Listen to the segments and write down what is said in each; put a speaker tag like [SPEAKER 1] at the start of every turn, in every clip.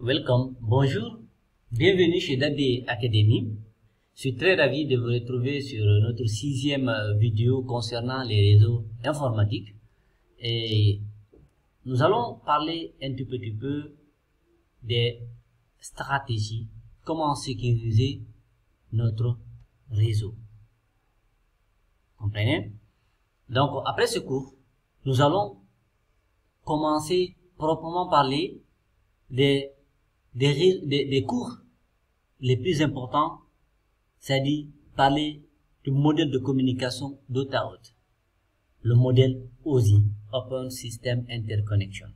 [SPEAKER 1] Welcome, bonjour, bienvenue chez Daddy Academy. Je suis très ravi de vous retrouver sur notre 6e vidéo concernant les réseaux informatiques. Et nous allons parler un tout petit peu des stratégies, comment sécuriser notre réseau. Comprenez? Donc, après ce cours, nous allons commencer proprement parler des cours les plus importants, c'est-à-dire parler du modèle de communication d'OTA-OT, le modèle OSI, Open System Interconnection.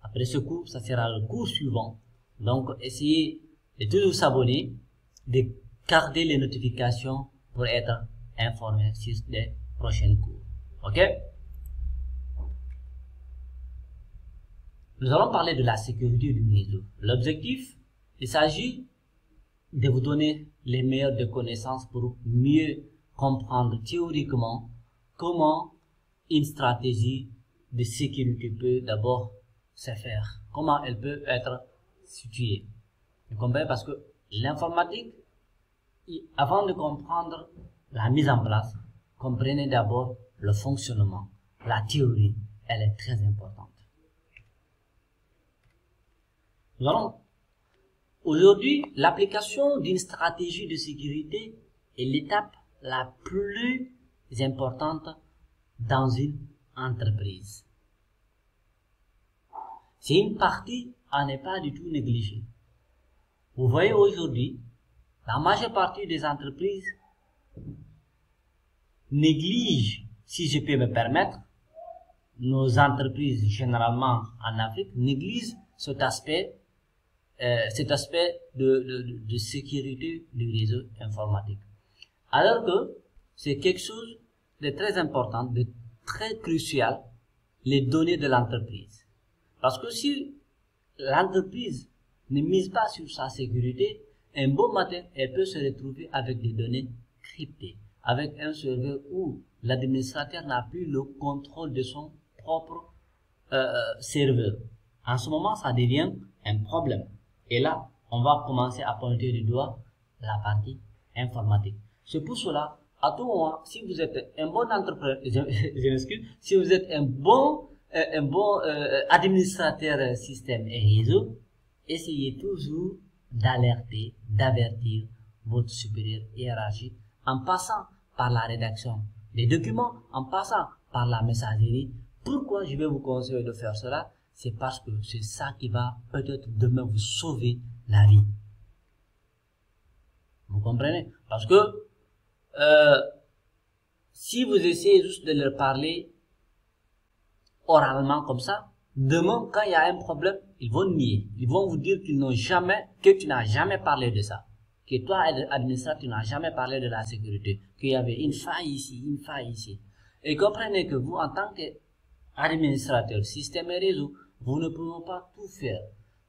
[SPEAKER 1] Après ce cours, ça sera le cours suivant. Donc, essayez de toujours s'abonner, de garder les notifications pour être informé sur les prochains cours. Ok? Nous allons parler de la sécurité du réseau. L'objectif, il s'agit de vous donner les meilleures des connaissances pour mieux comprendre théoriquement comment une stratégie de sécurité peut d'abord se faire, comment elle peut être située. Vous comprenez? Parce que l'informatique, avant de comprendre la mise en place, comprenez d'abord le fonctionnement. La théorie, elle est très importante. Nous allons aujourd'hui, l'application d'une stratégie de sécurité est l'étape la plus importante dans une entreprise. C'est une partie à ne pas du tout négliger. Vous voyez aujourd'hui, la majeure partie des entreprises négligent, si je peux me permettre, nos entreprises généralement en Afrique négligent cet aspect de sécurité du réseau informatique. Alors que c'est quelque chose de très important, de très crucial, les données de l'entreprise. Parce que si l'entreprise ne mise pas sur sa sécurité, un beau matin, elle peut se retrouver avec des données cryptées, avec un serveur où l'administrateur n'a plus le contrôle de son propre serveur. En ce moment, ça devient un problème. Et là, on va commencer à pointer du doigt la partie informatique. C'est pour cela, à tout moment, si vous êtes un bon entrepreneur, je m'excuse, si vous êtes un bon administrateur système et réseau, essayez toujours d'alerter, d'avertir votre supérieur hiérarchique en passant par la rédaction des documents, en passant par la messagerie. Pourquoi je vais vous conseiller de faire cela? C'est parce que c'est ça qui va peut-être demain vous sauver la vie. Vous comprenez? Parce que si vous essayez juste de leur parler oralement comme ça, demain quand il y a un problème, ils vont nier. Ils vont vous dire que tu n'as jamais parlé de ça. Que toi, administrateur, tu n'as jamais parlé de la sécurité. Qu'il y avait une faille ici, une faille ici. Et comprenez que vous, en tant qu'administrateur, système et réseau, vous ne pouvez pas tout faire.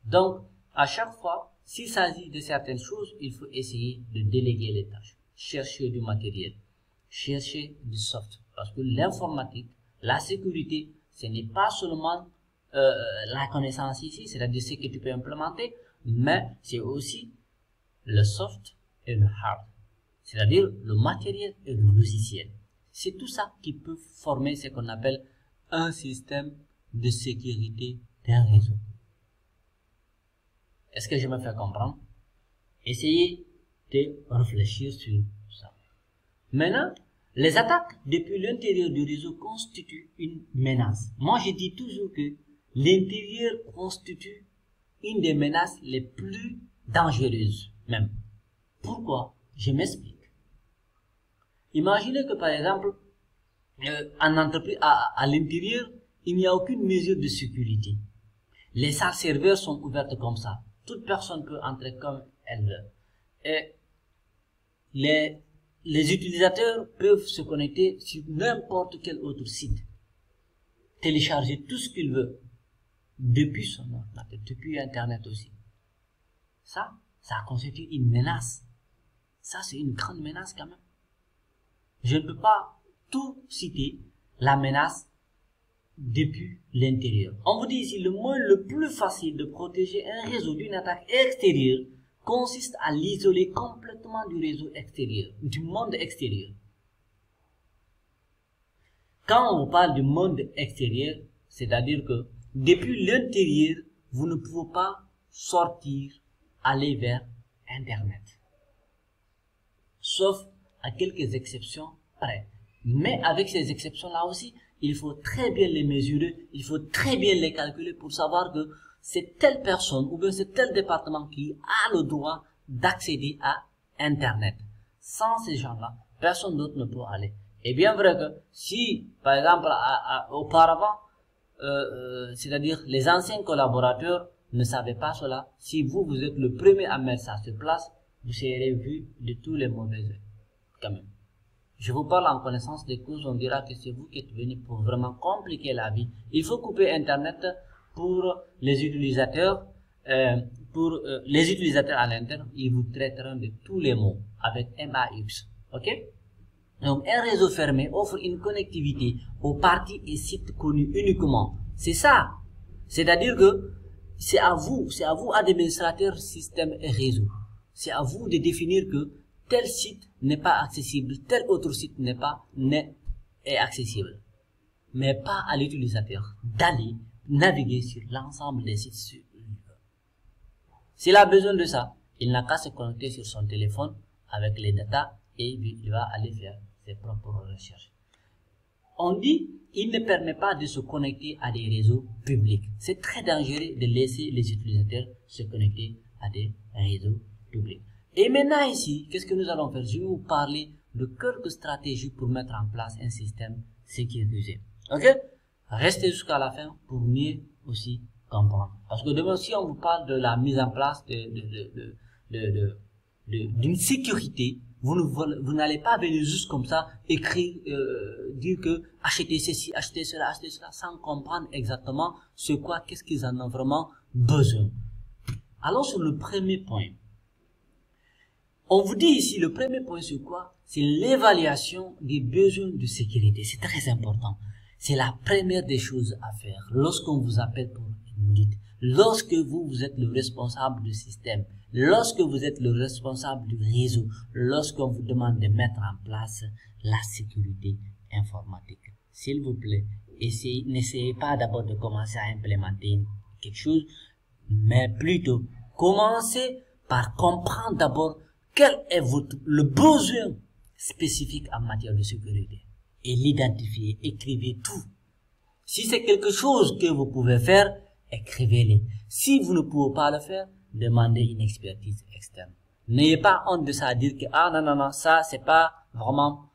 [SPEAKER 1] Donc, à chaque fois, s'il s'agit de certaines choses, il faut essayer de déléguer les tâches. Chercher du matériel, chercher du soft. Parce que l'informatique, la sécurité, ce n'est pas seulement la connaissance ici, c'est-à-dire ce que tu peux implémenter, mais c'est aussi le soft et le hard. C'est-à-dire le matériel et le logiciel. C'est tout ça qui peut former ce qu'on appelle un système de sécurité d'un réseau. Est-ce que je me fais comprendre? Essayez de réfléchir sur ça. Maintenant, les attaques depuis l'intérieur du réseau constituent une menace. Moi, je dis toujours que l'intérieur constitue une des menaces les plus dangereuses même. Pourquoi? Je m'explique. Imaginez que par exemple, en entreprise, à l'intérieur, il n'y a aucune mesure de sécurité. Les salles serveurs sont ouvertes comme ça. Toute personne peut entrer comme elle veut. Et les utilisateurs peuvent se connecter sur n'importe quel autre site. Télécharger tout ce qu'ils veulent. Depuis son ordinateur, depuis Internet aussi. Ça constitue une menace. Ça, c'est une grande menace quand même. Je ne peux pas tout citer, la menace depuis l'intérieur. On vous dit ici, le moyen le plus facile de protéger un réseau d'une attaque extérieure consiste à l'isoler complètement du réseau extérieur, du monde extérieur. Quand on parle du monde extérieur, c'est-à-dire que depuis l'intérieur, vous ne pouvez pas sortir, aller vers Internet. Sauf à quelques exceptions près. Mais avec ces exceptions-là aussi, il faut très bien les mesurer, il faut très bien les calculer pour savoir que c'est telle personne ou bien c'est tel département qui a le droit d'accéder à Internet. Sans ces gens-là, personne d'autre ne peut aller. Et bien vrai que si, par exemple, auparavant, c'est-à-dire les anciens collaborateurs ne savaient pas cela, si vous êtes le premier à mettre ça sur place, vous serez vu de tous les mauvais œils, quand même. Je vous parle en connaissance des causes, on dira que c'est vous qui êtes venu pour vraiment compliquer la vie. Il faut couper Internet pour les utilisateurs. Les utilisateurs à l'interne, ils vous traiteront de tous les mots avec MAX. Ok? Donc, un réseau fermé offre une connectivité aux parties et sites connus uniquement. C'est ça. C'est-à-dire que c'est à vous, administrateurs système et réseau. C'est à vous de définir que tel site n'est pas accessible, tel autre site est accessible. Mais pas à l'utilisateur d'aller naviguer sur l'ensemble des sites. S'il a besoin de ça, il n'a qu'à se connecter sur son téléphone avec les datas et il va aller faire ses propres recherches. On dit, il ne permet pas de se connecter à des réseaux publics. C'est très dangereux de laisser les utilisateurs se connecter à des réseaux publics. Et maintenant ici, qu'est-ce que nous allons faire? Je vais vous parler de quelques stratégies pour mettre en place un système sécurisé. Ok? Restez jusqu'à la fin pour mieux aussi comprendre. Parce que demain, si on vous parle de la mise en place d'une sécurité, vous n'allez pas venir juste comme ça, écrire, dire que achetez ceci, achetez cela, sans comprendre exactement qu'est-ce qu'ils en ont vraiment besoin. Alors sur le premier point, on vous dit ici, le premier point c'est quoi? C'est l'évaluation des besoins de sécurité. C'est très important. C'est la première des choses à faire. Lorsqu'on vous appelle pour une audit, lorsque vous êtes le responsable du système, lorsque vous êtes le responsable du réseau, lorsqu'on vous demande de mettre en place la sécurité informatique. S'il vous plaît, n'essayez pas d'abord de commencer à implémenter quelque chose, mais plutôt commencez par comprendre d'abord quel est le besoin spécifique en matière de sécurité et l'identifier, écrivez tout. Si c'est quelque chose que vous pouvez faire, écrivez-le. Si vous ne pouvez pas le faire, demandez une expertise externe. N'ayez pas honte de ça à dire que non, ça c'est pas vraiment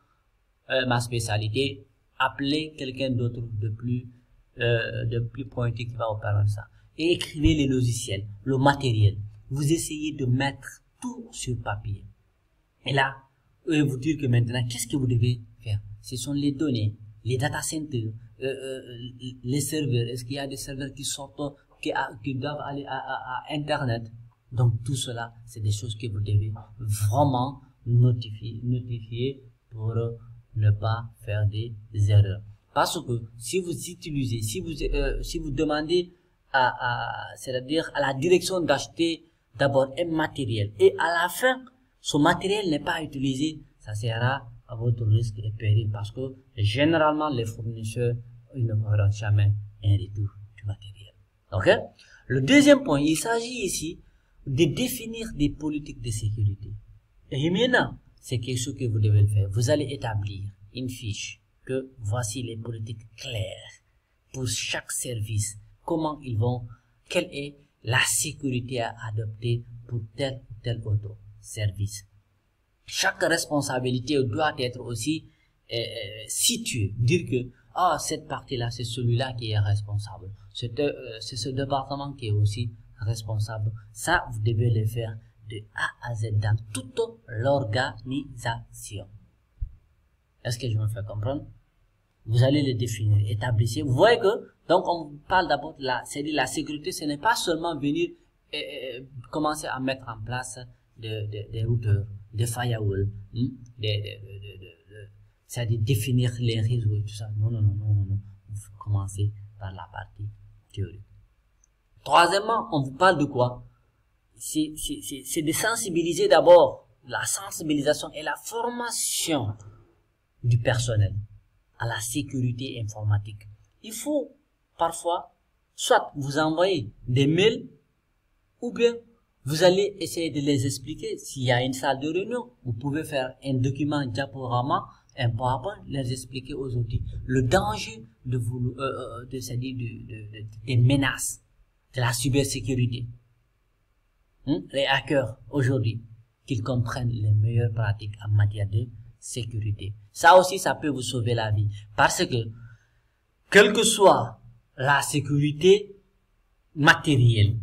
[SPEAKER 1] ma spécialité. Appelez quelqu'un d'autre de plus pointu qui va vous parler de ça. Et écrivez les logiciels, le matériel. Vous essayez de mettre tout sur papier. Et là, je vais vous dire que maintenant, qu'est-ce que vous devez faire? Ce sont les données, les data centers, les serveurs. Est-ce qu'il y a des serveurs qui sortent, qui doivent aller à Internet? Donc, tout cela, c'est des choses que vous devez vraiment notifier pour ne pas faire des erreurs. Parce que si vous utilisez, si vous demandez c'est-à-dire à la direction d'acheter d'abord un matériel et à la fin, ce matériel n'est pas utilisé, ça sera à votre risque et péril parce que généralement les fournisseurs ils ne feront jamais un retour du matériel. Ok? Le deuxième point, il s'agit ici de définir des politiques de sécurité. Et maintenant, c'est quelque chose que vous devez le faire. Vous allez établir une fiche que voici les politiques claires pour chaque service. Comment ils vont, quelle est la sécurité à adopter pour tel ou tel autre service. Chaque responsabilité doit être aussi située. Dire que cette partie-là, c'est celui-là qui est responsable. C'est ce département qui est aussi responsable. Ça, vous devez le faire de A à Z dans toute l'organisation. Est-ce que je me fais comprendre? Vous allez le définir, établissez. Vous voyez que, donc on parle d'abord de la sécurité, ce n'est pas seulement venir commencer à mettre en place des routeurs, des firewalls, c'est-à-dire définir les réseaux et tout ça. Non. commencer par la partie théorique. Troisièmement, on vous parle de quoi? C'est de sensibiliser d'abord, la sensibilisation et la formation du personnel à la sécurité informatique. Il faut parfois, soit vous envoyer des mails, ou bien vous allez essayer de les expliquer. S'il y a une salle de réunion, vous pouvez faire un document diaporama, un PowerPoint, les expliquer aux outils. Le danger de vous, des menaces, de la cybersécurité. Les hackers, aujourd'hui, qu'ils comprennent les meilleures pratiques en matière de sécurité. Ça aussi, ça peut vous sauver la vie. Parce que, quelle que soit la sécurité matérielle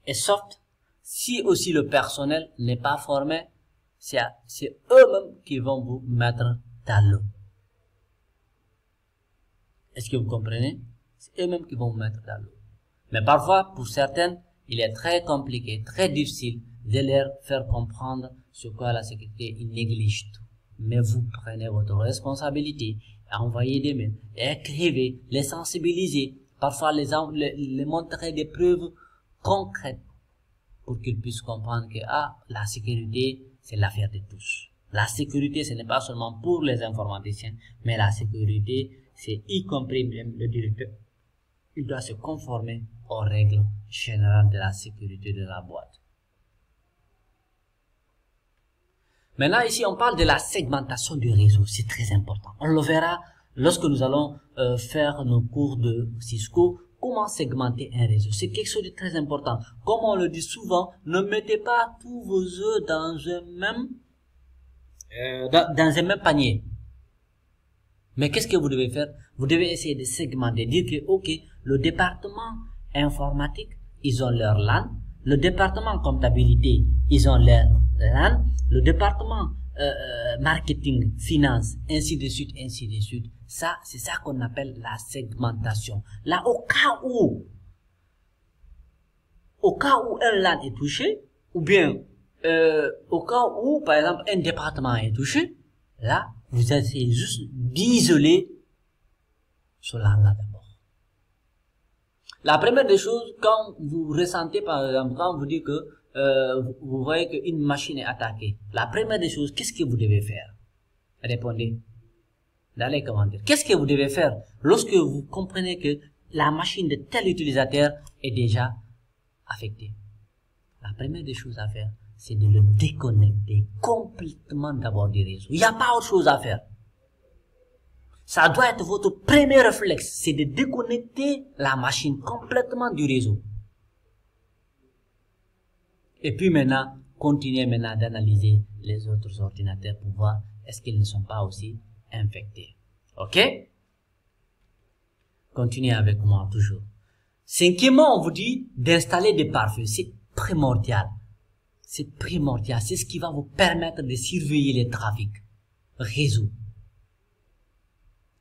[SPEAKER 1] et soft, si aussi le personnel n'est pas formé, c'est eux-mêmes qui vont vous mettre dans l'eau. Est-ce que vous comprenez? C'est eux-mêmes qui vont vous mettre dans l'eau. Mais parfois, pour certaines, il est très compliqué, très difficile de leur faire comprendre ce qu'est la sécurité. Ils négligent tout. Mais vous prenez votre responsabilité, envoyez des mails, écrivez, les sensibiliser, parfois les montrer des preuves concrètes pour qu'ils puissent comprendre que la sécurité, c'est l'affaire de tous. La sécurité, ce n'est pas seulement pour les informaticiens, mais la sécurité, c'est y compris même le directeur. Il doit se conformer aux règles générales de la sécurité de la boîte. Maintenant, ici, on parle de la segmentation du réseau. C'est très important. On le verra lorsque nous allons faire nos cours de Cisco. Comment segmenter un réseau? C'est quelque chose de très important. Comme on le dit souvent, ne mettez pas tous vos œufs dans un même panier. Mais qu'est-ce que vous devez faire? Vous devez essayer de segmenter, dire que, ok, le département informatique, ils ont leur LAN. Le département comptabilité, ils ont leur LAN. Le département marketing, finance, ainsi de suite, ainsi de suite. Ça, c'est ça qu'on appelle la segmentation. Là, au cas où un LAN est touché, ou bien au cas où, par exemple, un département est touché, là, vous essayez juste d'isoler ce LAN-là d'abord. La première des choses, quand vous ressentez, par exemple, quand vous dites que vous voyez qu'une machine est attaquée, la première des choses, qu'est-ce que vous devez faire? Répondez dans les commentaires. Qu'est-ce que vous devez faire lorsque vous comprenez que la machine de tel utilisateur est déjà affectée? La première des choses à faire, c'est de le déconnecter complètement d'abord du réseau. Il n'y a pas autre chose à faire. Ça doit être votre premier réflexe, c'est de déconnecter la machine complètement du réseau. Et puis maintenant, continuez maintenant d'analyser les autres ordinateurs pour voir est-ce qu'ils ne sont pas aussi infectés. Ok? Continuez avec moi toujours. Cinquièmement, on vous dit d'installer des pare-feux. C'est primordial. C'est primordial. C'est ce qui va vous permettre de surveiller les trafics réseau.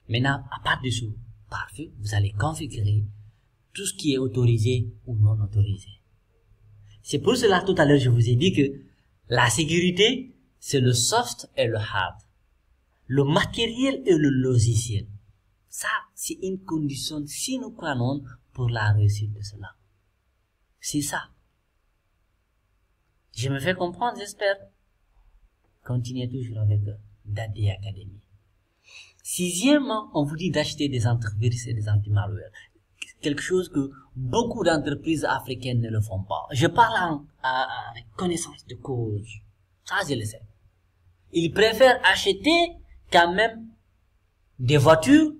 [SPEAKER 1] Maintenant, à part de ce pare-feu, vous allez configurer tout ce qui est autorisé ou non autorisé. C'est pour cela, tout à l'heure, je vous ai dit que la sécurité, c'est le soft et le hard. Le matériel et le logiciel. Ça, c'est une condition sine qua non pour la réussite de cela. C'est ça. Je me fais comprendre, j'espère. Continuez toujours avec Daddy Academy. Sixièmement, on vous dit d'acheter des antivirus et des anti-malware. Quelque chose que beaucoup d'entreprises africaines ne le font pas. Je parle avec connaissance de cause. Ça, je le sais. Ils préfèrent acheter quand même des voitures.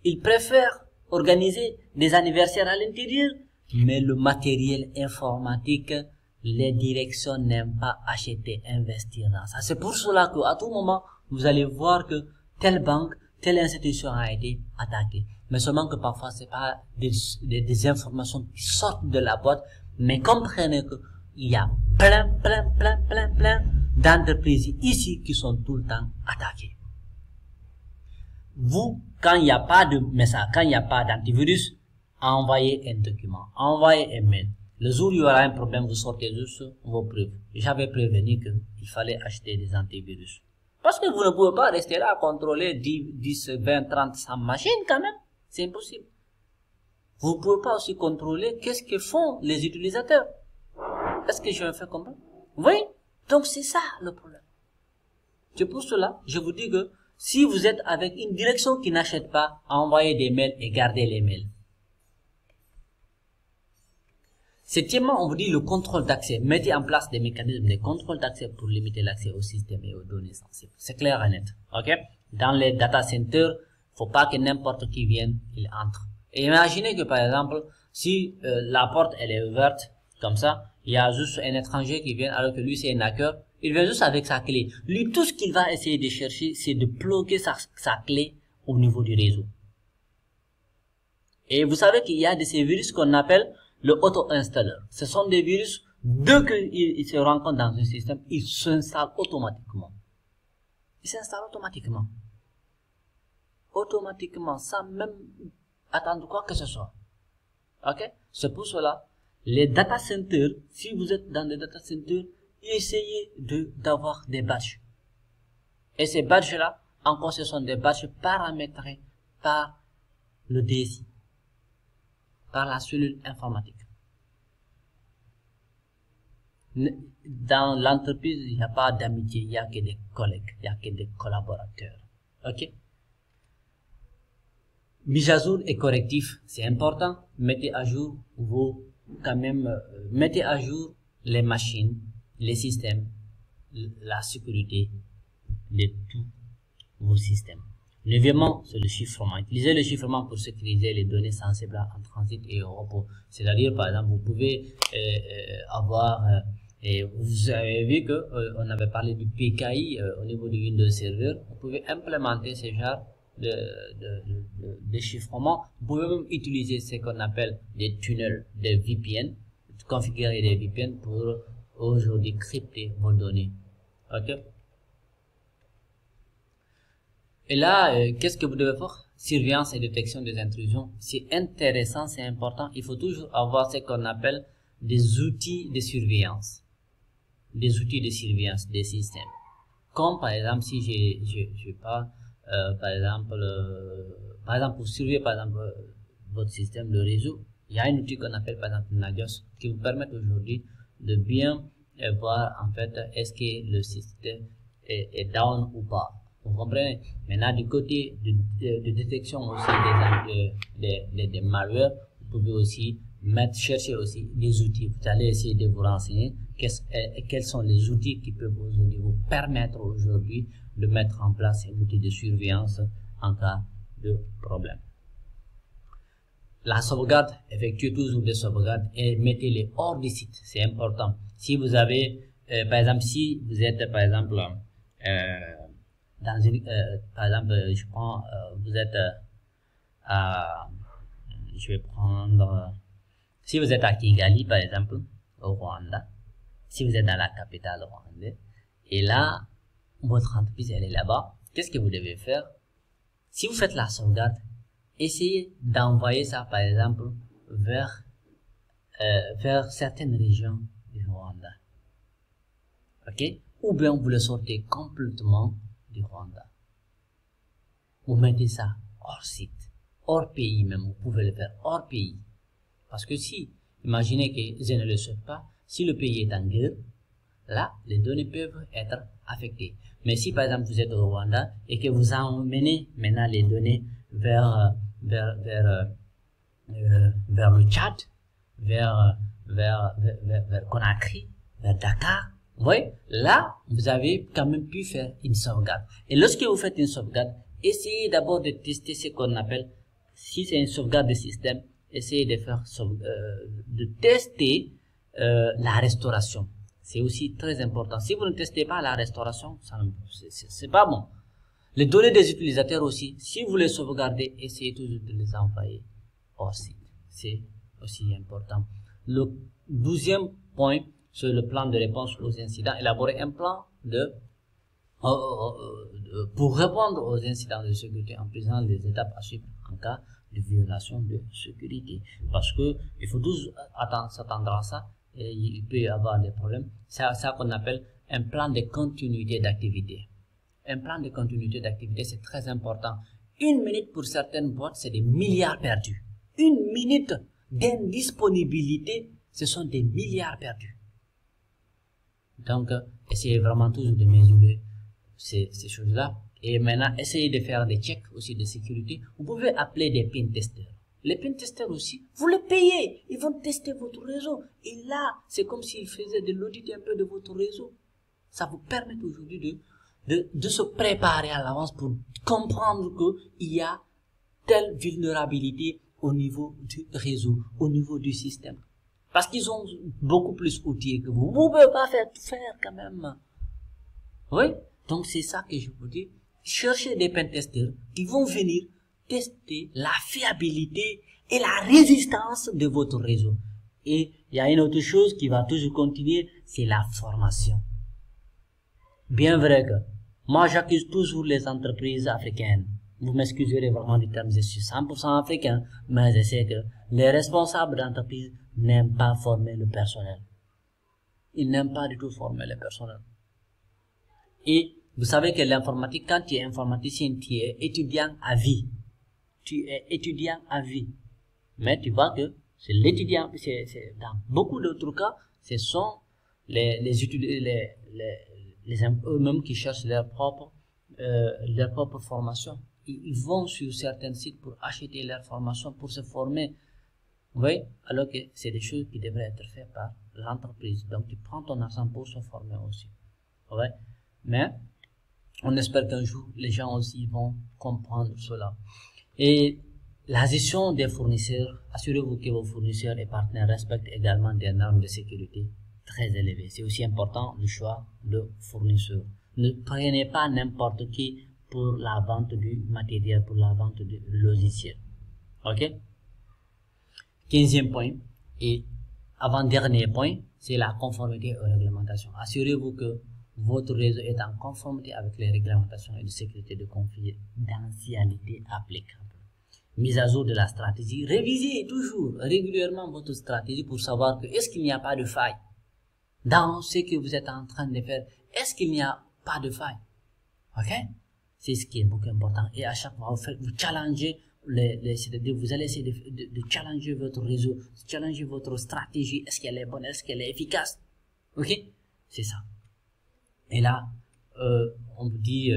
[SPEAKER 1] Ils préfèrent organiser des anniversaires à l'intérieur. Mais le matériel informatique, les directions n'aiment pas acheter, investir dans ça. C'est pour cela qu'à tout moment, vous allez voir que telle banque, telle institution a été attaquée. Mais seulement que parfois, c'est pas des informations qui sortent de la boîte, mais comprenez qu'il y a plein d'entreprises ici qui sont tout le temps attaquées. Vous, quand il n'y a pas de message, quand il n'y a pas d'antivirus, envoyez un document, envoyez un mail. Le jour où il y aura un problème, vous sortez juste vos preuves. J'avais prévenu qu'il fallait acheter des antivirus. Parce que vous ne pouvez pas rester là à contrôler 10, 20, 30, 100 machines quand même. C'est impossible. Vous ne pouvez pas aussi contrôler qu'est-ce que font les utilisateurs. Est-ce que je me fais comprendre? Oui. Donc c'est ça le problème. C'est pour cela, je vous dis que si vous êtes avec une direction qui n'achète pas, envoyez des mails et gardez les mails. Septièmement, on vous dit le contrôle d'accès. Mettez en place des mécanismes de contrôle d'accès pour limiter l'accès au système et aux données sensibles. C'est clair et net. Ok? Dans les data centers, faut pas que n'importe qui vienne, il entre. Et imaginez que par exemple, si la porte elle est ouverte comme ça, il y a juste un étranger qui vient alors que lui c'est un hacker, il vient juste avec sa clé. Lui, tout ce qu'il va essayer de chercher, c'est de bloquer sa clé au niveau du réseau. Et vous savez qu'il y a de ces virus qu'on appelle le auto-installer. Ce sont des virus, dès qu'ils se rencontrent dans un système, ils s'installent automatiquement. Ils s'installent automatiquement. Automatiquement, sans même attendre quoi que ce soit. Ok? C'est pour cela, les data centers, si vous êtes dans des data centers, essayez d'avoir des badges. Et ces badges-là, encore ce sont des badges paramétrés par le DSI, par la cellule informatique. Dans l'entreprise, il n'y a pas d'amitié, il n'y a que des collègues, il n'y a que des collaborateurs. Ok? Mise à jour et correctif, c'est important. Mettez à jour mettez à jour les machines, les systèmes, la sécurité de tous vos systèmes. Neuvièmement, c'est le chiffrement. Utilisez le chiffrement pour sécuriser les données sensibles en transit et au repos. C'est-à-dire, par exemple, vous pouvez avoir, et vous avez vu que on avait parlé du PKI au niveau du Windows Server. Vous pouvez implémenter ce genre de chiffrement. Vous pouvez même utiliser ce qu'on appelle des tunnels, des VPN, configurer des VPN pour aujourd'hui crypter vos données. Ok? Et là, qu'est-ce que vous devez faire? Surveillance et détection des intrusions. C'est intéressant, c'est important. Il faut toujours avoir ce qu'on appelle des outils de surveillance. Des outils de surveillance des systèmes. Comme par exemple, si je pas, par exemple, pour surveiller par exemple votre système de réseau, il y a un outil qu'on appelle par exemple Nagios qui vous permet aujourd'hui de bien voir en fait est-ce que le système est down ou pas. Vous comprenez? Maintenant, du côté de détection aussi des malwares, vous pouvez aussi chercher aussi des outils. Vous allez essayer de vous renseigner quels sont les outils qui peuvent aujourd'hui vous permettre aujourd'hui de mettre en place un outil de surveillance en cas de problème. La sauvegarde, effectuez toujours des sauvegardes et mettez-les hors du site. C'est important. Si vous avez, par exemple, si vous êtes, par exemple, dans une, par exemple, je prends, vous êtes je vais prendre, si vous êtes à Kigali, par exemple, au Rwanda, si vous êtes dans la capitale rwandaise, et là, votre entreprise, elle est là-bas, qu'est-ce que vous devez faire? Si vous faites la sauvegarde, essayez d'envoyer ça, par exemple, vers certaines régions du Rwanda. Ok? Ou bien vous le sortez complètement du Rwanda. Vous mettez ça hors site, hors pays même, vous pouvez le faire hors pays. Parce que si, imaginez que je ne le souhaite pas, si le pays est en guerre, là, les données peuvent être affectées. Mais si par exemple vous êtes au Rwanda et que vous emmenez maintenant les données vers le Tchad, vers Conakry, vers Dakar, vous voyez, là, vous avez quand même pu faire une sauvegarde. Et lorsque vous faites une sauvegarde, essayez d'abord de tester ce qu'on appelle, si c'est une sauvegarde de système, essayez de faire de tester la restauration. C'est aussi très important. Si vous ne testez pas la restauration, c'est pas bon. Les données des utilisateurs aussi, si vous les sauvegardez, essayez toujours de les envoyer hors site. C'est aussi important. Le 12e point, sur le plan de réponse aux incidents, élaborer un plan pour répondre aux incidents de sécurité en présentant des étapes à suivre en cas de violation de sécurité. Parce que il faut tous s'attendre à ça et il peut y avoir des problèmes. C'est ça qu'on appelle un plan de continuité d'activité. Un plan de continuité d'activité, c'est très important. Une minute pour certaines boîtes, c'est des milliards perdus. Une minute d'indisponibilité, ce sont des milliards perdus. Donc, essayez vraiment toujours de mesurer ces choses-là. Et maintenant, essayez de faire des checks aussi de sécurité. Vous pouvez appeler des pentesters. Les pentesters aussi, vous les payez. Ils vont tester votre réseau. Et là, c'est comme s'ils faisaient de l'audit un peu de votre réseau. Ça vous permet aujourd'hui de se préparer à l'avance pour comprendre qu'il y a telle vulnérabilité au niveau du réseau, au niveau du système. Parce qu'ils ont beaucoup plus d'outils que vous. Vous ne pouvez pas faire quand même. Oui? Donc c'est ça que je vous dis. Cherchez des pentesters qui vont venir tester la fiabilité et la résistance de votre réseau. Et il y a une autre chose qui va toujours continuer, c'est la formation. Bien vrai que moi j'accuse toujours les entreprises africaines. Vous m'excuserez vraiment du terme, je suis 100% africain, mais je sais que les responsables d'entreprise n'aiment pas former le personnel. Ils n'aiment pas du tout former le personnel. Et vous savez que l'informatique, quand tu es informaticien, tu es étudiant à vie. Tu es étudiant à vie. Mais tu vois que c'est l'étudiant, dans beaucoup d'autres cas, ce sont eux-mêmes qui cherchent leur propre formation. Ils vont sur certains sites pour acheter leur formation, pour se former. Oui, alors que c'est des choses qui devraient être faites par l'entreprise. Donc tu prends ton argent pour se former aussi. Ouais. Mais on espère qu'un jour les gens aussi vont comprendre cela. Et la gestion des fournisseurs, assurez-vous que vos fournisseurs et partenaires respectent également des normes de sécurité très élevées. C'est aussi important le choix de fournisseurs. Ne prenez pas n'importe qui pour la vente du matériel, pour la vente du logiciel. Ok? 15e point et avant-dernier point, c'est la conformité aux réglementations. Assurez-vous que votre réseau est en conformité avec les réglementations et de sécurité de confidentialité applicables. Mise à jour de la stratégie. Révisez toujours régulièrement votre stratégie pour savoir que est-ce qu'il n'y a pas de faille dans ce que vous êtes en train de faire. Est-ce qu'il n'y a pas de faille? Ok? C'est ce qui est beaucoup important. Et à chaque fois, vous challengez c'est-à-dire vous allez essayer de challenger votre réseau, challenger votre stratégie. Est-ce qu'elle est bonne? Est-ce qu'elle est efficace? Ok? C'est ça. Et là, on vous dit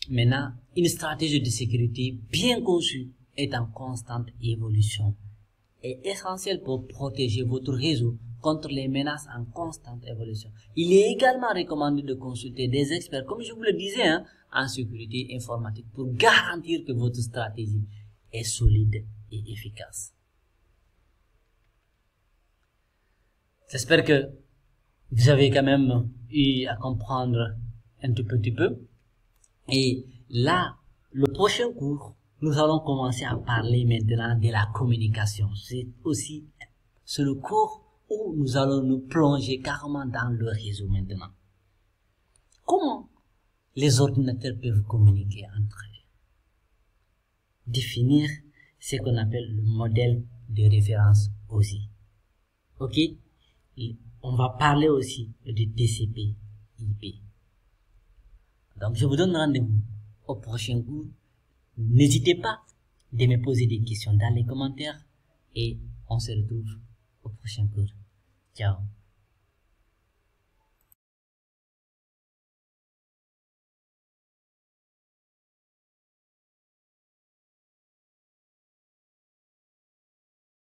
[SPEAKER 1] maintenant, une stratégie de sécurité bien conçue est en constante évolution. Est essentielle pour protéger votre réseau contre les menaces en constante évolution. Il est également recommandé de consulter des experts, comme je vous le disais, en sécurité informatique pour garantir que votre stratégie est solide et efficace. J'espère que vous avez quand même eu à comprendre un tout petit peu. Et là, le prochain cours, nous allons commencer à parler maintenant de la communication. C'est le cours où nous allons nous plonger carrément dans le réseau maintenant. Comment les ordinateurs peuvent communiquer entre eux? Définir ce qu'on appelle le modèle de référence aussi. Ok? Et on va parler aussi du TCP/IP. Donc, je vous donne rendez-vous au prochain cours. N'hésitez pas de me poser des questions dans les commentaires et on se retrouve au prochain cours. Ciao.